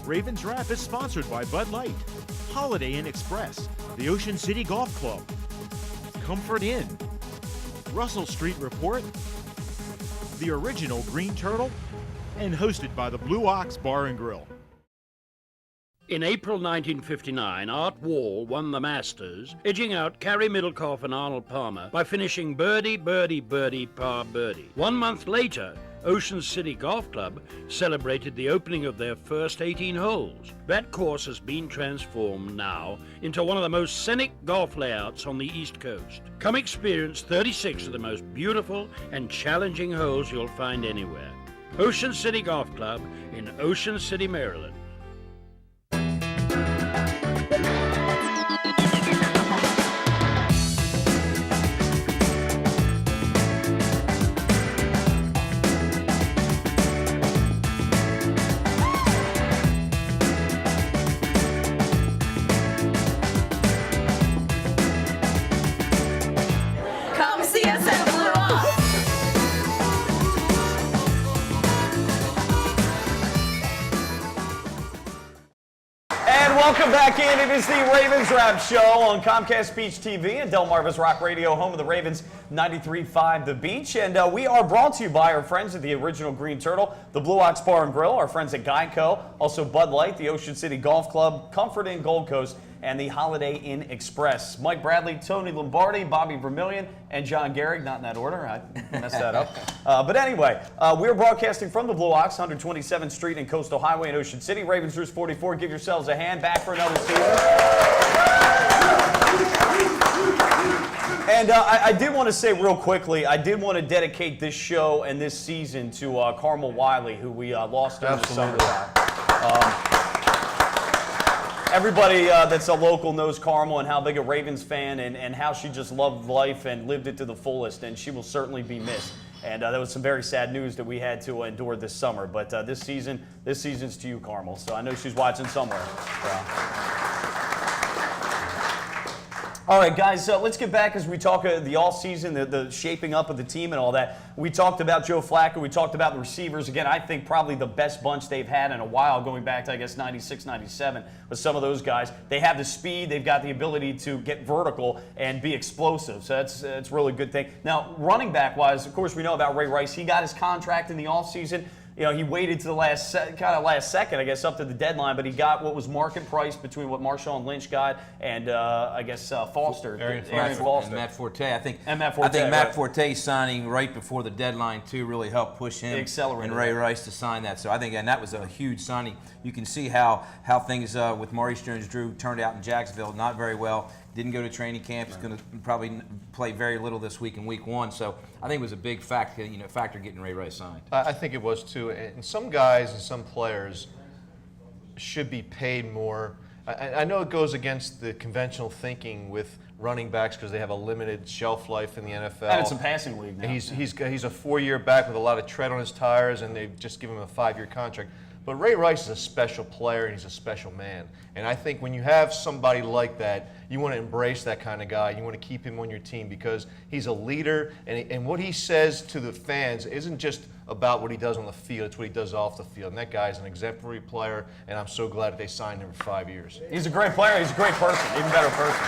Ravens Wrap is sponsored by Bud Light, Holiday Inn Express, the Ocean City Golf Club, Comfort Inn, Russell Street Report, the original Green Turtle, and hosted by the Blue Ox Bar and Grill. In April 1959, Art Wall won the Masters, edging out Carey Middlecoff and Arnold Palmer by finishing birdie, birdie, birdie, par birdie. 1 month later, Ocean City Golf Club celebrated the opening of their first 18 holes. That course has been transformed now into one of the most scenic golf layouts on the East Coast. Come experience 36 of the most beautiful and challenging holes you'll find anywhere. Ocean City Golf Club in Ocean City, Maryland. Welcome back in. It is the Ravens Wrap Show on Comcast Beach TV and Delmarva's Rock Radio, home of the Ravens, 93.5 The Beach. And we are brought to you by our friends at the original Green Turtle, the Blue Ox Bar and Grill, our friends at Geico, also Bud Light, the Ocean City Golf Club, Comfort Inn Gold Coast, and the Holiday Inn Express. Mike Bradley, Tony Lombardi, Bobby Vermillion, and John Gehrig. Not in that order. I messed that up. But anyway, we're broadcasting from the Blue Ox, 127th Street and Coastal Highway in Ocean City. Ravens Roost 44. Give yourselves a hand. Back for another season. And I did want to say real quickly, I did want to dedicate this show and this season to Carmel Wiley, who we lost during the summertime. Everybody that's a local knows Carmel and how big a Ravens fan and how she just loved life and lived it to the fullest, and she will certainly be missed. And that was some very sad news that we had to endure this summer. But this season's to you, Carmel. So I know she's watching somewhere. All right, guys, let's get back as we talk the offseason, the shaping up of the team and all that. We talked about Joe Flacco. We talked about the receivers. Again, I think probably the best bunch they've had in a while, going back to, I guess, 96, 97 with some of those guys. They have the speed. They've got the ability to get vertical and be explosive. So that's a really good thing. Now, running back-wise, of course, we know about Ray Rice. He got his contract in the offseason. You know, he waited to the last second, I guess, up to the deadline, but he got what was market price between what Marshawn Lynch got and, I guess, Foster. Aaron Foster. And Matt Forte. I think Matt Forte signing right before the deadline, too, really helped push him and Ray Rice to sign that. So I think, and that was a huge signing. You can see how things with Maurice Jones-Drew turned out in Jacksonville, not very well. Didn't go to training camp. He's going to probably play very little this week in week one. So I think it was a big factor getting Ray Rice signed. I think it was too. And some guys and some players should be paid more. I know it goes against the conventional thinking with running backs because they have a limited shelf life in the NFL. And it's a passing league now. And he's a 4-year back with a lot of tread on his tires, and they've just given him a 5-year contract. But Ray Rice is a special player, and he's a special man. And I think when you have somebody like that, you want to embrace that kind of guy. You want to keep him on your team because he's a leader, and what he says to the fans isn't just about what he does on the field. It's what he does off the field. And that guy's an exemplary player, and I'm so glad that they signed him for 5 years. He's a great player. He's a great person, even better person.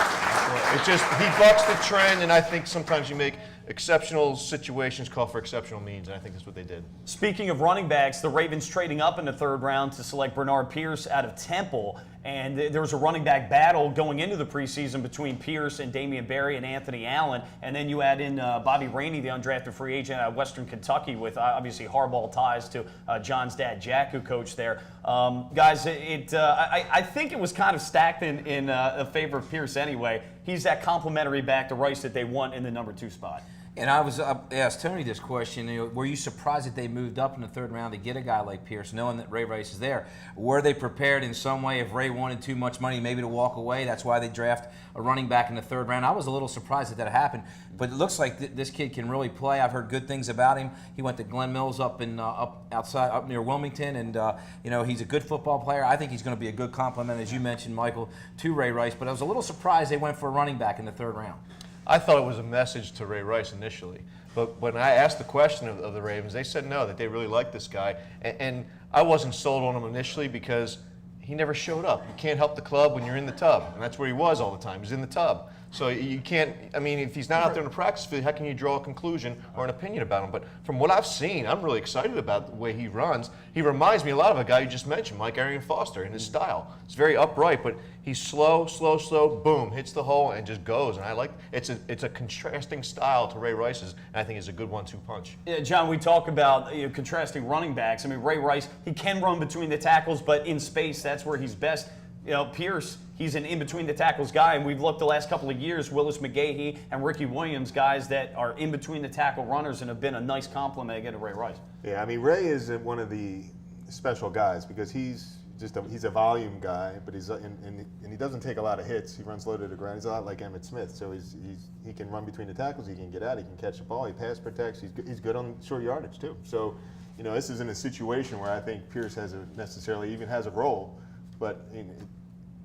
It's just he bucks the trend, and I think sometimes you make exceptional situations call for exceptional means, and I think that's what they did. Speaking of running backs, the Ravens trading up in the third round to select Bernard Pierce out of Temple, and there was a running back battle going into the preseason between Pierce and Damian Berry and Anthony Allen, and then you add in Bobby Rainey, the undrafted free agent out of Western Kentucky, with obviously hardball ties to John's dad, Jack, who coached there. Guys, I think it was kind of stacked in favor of Pierce anyway. He's that complimentary back to Rice that they want in the number 2 spot. And I asked Tony this question, were you surprised that they moved up in the third round to get a guy like Pierce, knowing that Ray Rice is there? Were they prepared in some way if Ray wanted too much money maybe to walk away? That's why they draft a running back in the third round. I was a little surprised that happened, but it looks like this kid can really play. I've heard good things about him. He went to Glen Mills up near Wilmington, and he's a good football player. I think he's going to be a good complement, as you mentioned, Michael, to Ray Rice, but I was a little surprised they went for a running back in the third round. I thought it was a message to Ray Rice initially, but when I asked the question of the Ravens, they said no, that they really liked this guy, and I wasn't sold on him initially because he never showed up. You can't help the club when you're in the tub, and that's where he was all the time. He's in the tub. So you can't, I mean, if he's not out there in the practice field, how can you draw a conclusion or an opinion about him? But from what I've seen, I'm really excited about the way he runs. He reminds me a lot of a guy you just mentioned, Mike Arian Foster, in his style. It's very upright, but he's slow, boom, hits the hole and just goes. And I like, it's a contrasting style to Ray Rice's, and I think it's a good 1-2 punch. Yeah, John, we talk about contrasting running backs. I mean, Ray Rice, he can run between the tackles, but in space, that's where he's best. Pierce, he's an in-between-the-tackles guy, and we've looked the last couple of years, Willis McGahee and Ricky Williams, guys that are in-between-the-tackle runners and have been a nice compliment again to Ray Rice. Yeah, I mean, Ray is one of the special guys because he's a volume guy, but and he doesn't take a lot of hits. He runs low to the ground. He's a lot like Emmitt Smith, so he can run between the tackles, he can get out, he can catch the ball, he pass protects, he's good on short yardage too. So, this isn't a situation where I think Pierce necessarily even has a role. But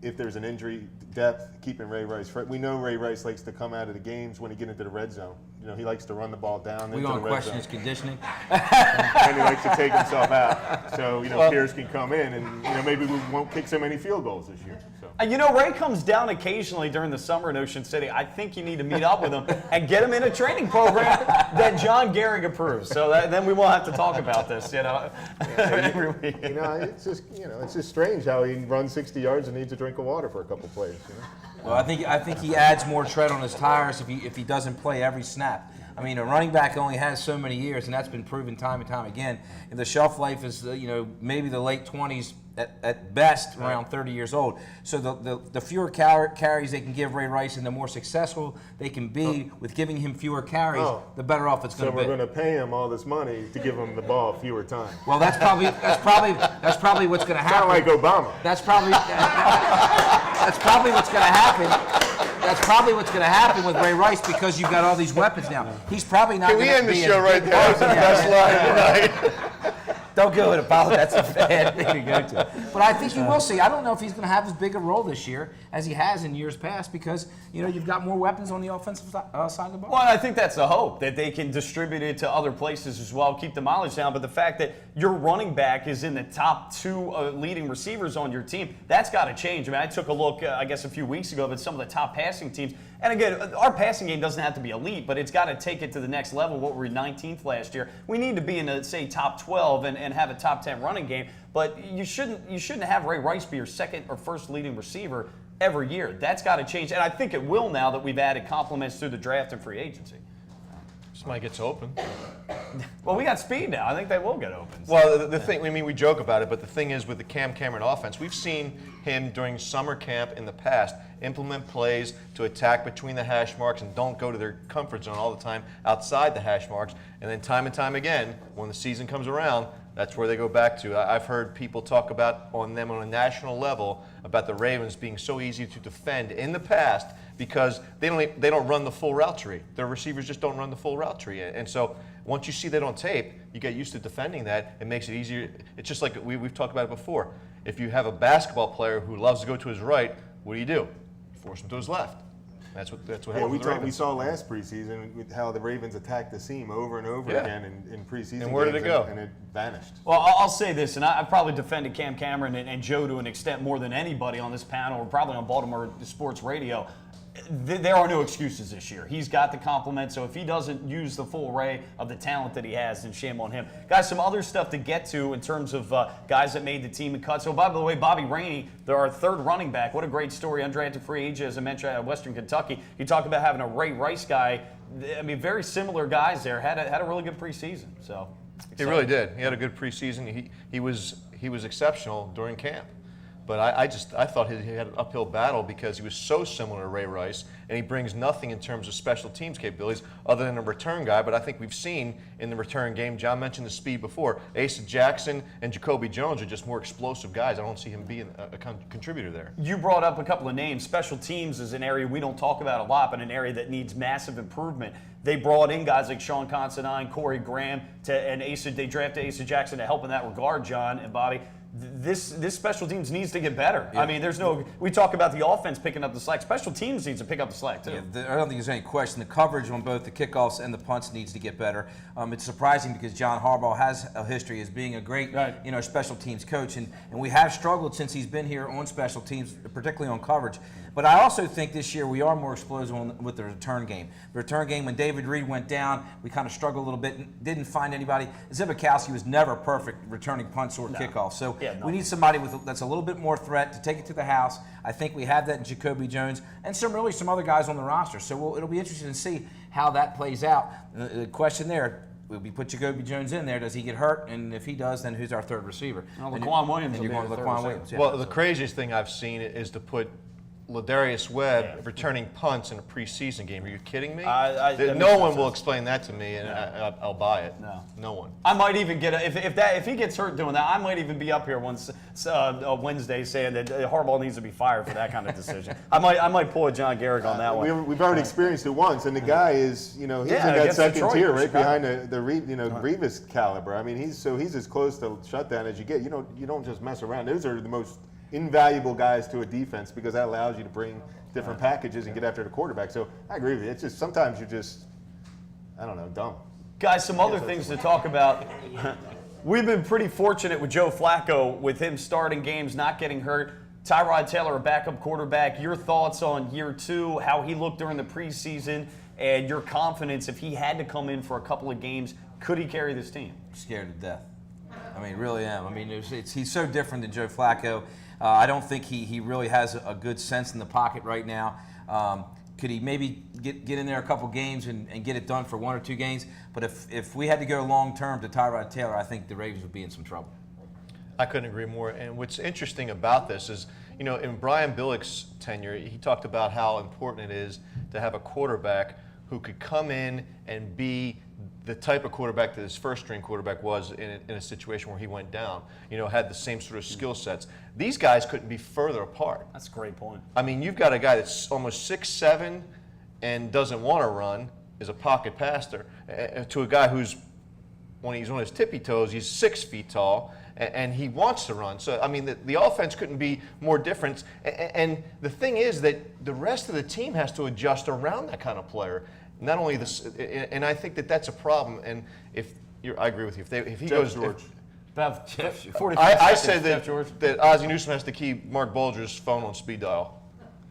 if there's an injury, depth, keeping Ray Rice. We know Ray Rice likes to come out of the games when he get into the red zone. He likes to run the ball down into the red zone. We going to question his conditioning? And he likes to take himself out. So, Pierce can come in and, maybe we won't kick so many field goals this year. So. Ray comes down occasionally during the summer in Ocean City. I think you need to meet up with him and get him in a training program that John Gehrig approves. So then we won't have to talk about this, every week. It's just strange how he runs 60 yards and needs a drink of water for a couple plays. Well, I think he adds more tread on his tires if he doesn't play every snap. I mean, a running back only has so many years, and that's been proven time and time again. And the shelf life is, maybe the late 20s at best, around 30 years old. So the fewer carries they can give Ray Rice and the more successful they can be with giving him fewer carries, the better off it's going to be. So we're going to pay him all this money to give him the ball fewer times. Well, that's probably what's going to happen. Sound like Obama. That's probably what's going to happen. That's probably what's going to happen with Ray Rice because you've got all these weapons now. He's probably not going to be. Can we end the show right there? That was the best line tonight. Don't go with Apollo. That's a bad thing to go to. But I think you will see. I don't know if he's going to have as big a role this year as he has in years past because, you've got more weapons on the offensive side of the ball. Well, I think that's the hope, that they can distribute it to other places as well, keep the mileage down. But the fact that your running back is in the top 2 leading receivers on your team, that's got to change. I mean, I took a look, a few weeks ago at some of the top passing teams. And again, our passing game doesn't have to be elite, but it's got to take it to the next level. What were we 19th last year? We need to be in the, say, top 12 and have a top 10 running game. But you shouldn't have Ray Rice be your second or first leading receiver every year. That's got to change. And I think it will now that we've added compliments through the draft and free agency. Somebody gets open. Well, we got speed now. I think they will get open. Well, the thing, we joke about it, but the thing is with the Cam Cameron offense, we've seen him during summer camp in the past implement plays to attack between the hash marks and don't go to their comfort zone all the time outside the hash marks. And then time and time again, when the season comes around, that's where they go back to. I've heard people talk about on a national level about the Ravens being so easy to defend in the past because they don't run the full route tree. Their receivers just don't run the full route tree. And so once you see that on tape, you get used to defending that. It makes it easier. It's just like we've talked about it before. If you have a basketball player who loves to go to his right, what do? You force him to his left. That's what happened with the Ravens. We saw last preseason with how the Ravens attacked the seam over and over again in preseason. And where did it go? And it vanished. Well, I'll say this, and I've probably defended Cam Cameron and Joe to an extent more than anybody on this panel, or probably on Baltimore Sports Radio. There are no excuses this year. He's got the compliment, so if he doesn't use the full array of the talent that he has, then shame on him. Guys, some other stuff to get to in terms of guys that made the team and cut. So, by the way, Bobby Rainey, they're our third running back. What a great story. Undrafted free agent, as I mentioned, out of Western Kentucky. You talk about having a Ray Rice guy. I mean, very similar guys there. Had a really good preseason. So he really did. He had a good preseason. He was exceptional during camp. But I thought he had an uphill battle because he was so similar to Ray Rice, and he brings nothing in terms of special teams capabilities other than a return guy. But I think we've seen in the return game, John mentioned the speed before, Asa Jackson and Jacoby Jones are just more explosive guys. I don't see him being a contributor there. You brought up a couple of names. Special teams is an area we don't talk about a lot, but an area that needs massive improvement. They brought in guys like Sean Considine, Corey Graham, and they drafted Asa Jackson to help in that regard, John and Bobby. this special teams needs to get better. Yeah. I mean, we talk about the offense picking up the slack. Special teams needs to pick up the slack too. Yeah, I don't think there's any question. The coverage on both the kickoffs and the punts needs to get better. It's surprising because John Harbaugh has a history as being a great, special teams coach, and we have struggled since he's been here on special teams, particularly on coverage. But I also think this year we are more explosive with the return game. The return game, when David Reed went down, we kind of struggled a little bit and didn't find anybody. Zibikowski was never perfect returning punts or kickoffs. So we need somebody that's a little bit more threat to take it to the house. I think we have that in Jacoby Jones and some other guys on the roster. So it'll be interesting to see how that plays out. The question there, will we put Jacoby Jones in there? Does he get hurt? And if he does, then who's our third receiver? Well, Laquan Williams. And you're going to Laquan Williams. Yeah. Well, the craziest thing I've seen is to put Ladarius Webb returning punts in a preseason game. Are you kidding me? No one will explain that to me, and I'll buy it. No one. I might even get if he gets hurt doing that, I might even be up here Wednesday saying that Harbaugh needs to be fired for that kind of decision. I might pull a John Garrick on that one. We've already experienced it once, and the guy is he's in that second tier right behind the Revis caliber. I mean he's as close to shutdown as you get. You don't just mess around. Those are the most invaluable guys to a defense because that allows you to bring different packages and get after the quarterback. So I agree with you. It's just sometimes you're just, I don't know, dumb. Guys, some other things to talk about. We've been pretty fortunate with Joe Flacco with him starting games, not getting hurt. Tyrod Taylor, a backup quarterback. Your thoughts on year 2, how he looked during the preseason, and your confidence if he had to come in for a couple of games, could he carry this team? Scared to death. I mean, really am. I mean, he's so different than Joe Flacco. I don't think he really has a good sense in the pocket right now. Could he maybe get in there a couple games and get it done for 1 or 2 games? But if we had to go long term to Tyrod Taylor, I think the Ravens would be in some trouble. I couldn't agree more. And what's interesting about this is, in Brian Billick's tenure, he talked about how important it is to have a quarterback who could come in and be the type of quarterback that his first-string quarterback was in a situation where he went down, had the same sort of skill sets. These guys couldn't be further apart. That's a great point. I mean, you've got a guy that's almost 6'7" and doesn't want to run, is a pocket passer, to a guy who's, when he's on his tippy toes, he's 6 feet tall, and he wants to run. So, I mean, the offense couldn't be more different. And the thing is that the rest of the team has to adjust around that kind of player. Not only this, and I think that's a problem. And I agree with you. If he goes, George. I said that Ozzie Newsome has to keep Mark Bulger's phone on speed dial.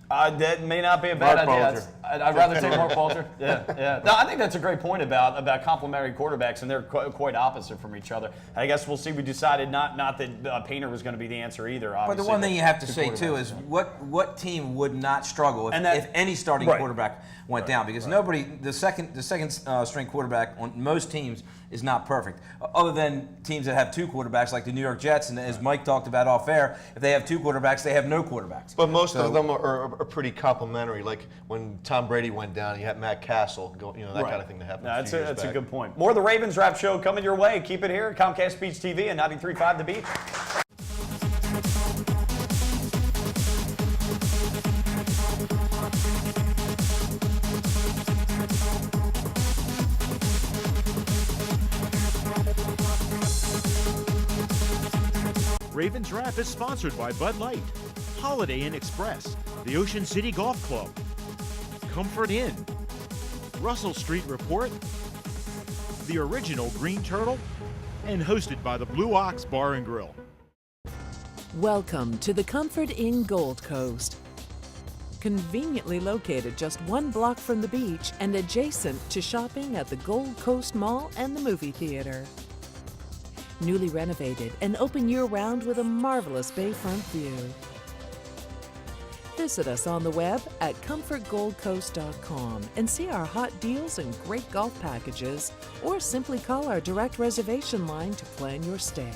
That may not be a bad idea. I'd rather take Mark Bulger. Yeah. No, I think that's a great point about complementary quarterbacks, and they're quite opposite from each other. I guess we'll see. We decided not that Painter was going to the answer either. Obviously, but the one thing you have to say too is what team would not struggle if any starting quarterback went down? Because the second string quarterback on most teams is not perfect. Other than teams that have 2 quarterbacks, like the New York Jets, and as Mike talked about off air, if they have 2 quarterbacks, they have no quarterbacks. But most of them are pretty complimentary. Like when Tom Brady went down, you had Matt Castle, that kind of thing that happened. That's a good point. More of the Ravens Wrap Show coming your way. Keep it here, Comcast Beach TV and 93.5 The Beach. Ravens Wrap is sponsored by Bud Light, Holiday Inn Express, the Ocean City Golf Club, Comfort Inn, Russell Street Report, the original Green Turtle, and hosted by the Blue Ox Bar and Grill. Welcome to the Comfort Inn Gold Coast. Conveniently located just 1 block from the beach and adjacent to shopping at the Gold Coast Mall and the movie theater. Newly renovated and open year-round with a marvelous bayfront view. Visit us on the web at comfortgoldcoast.com and see our hot deals and great golf packages, or simply call our direct reservation line to plan your stay.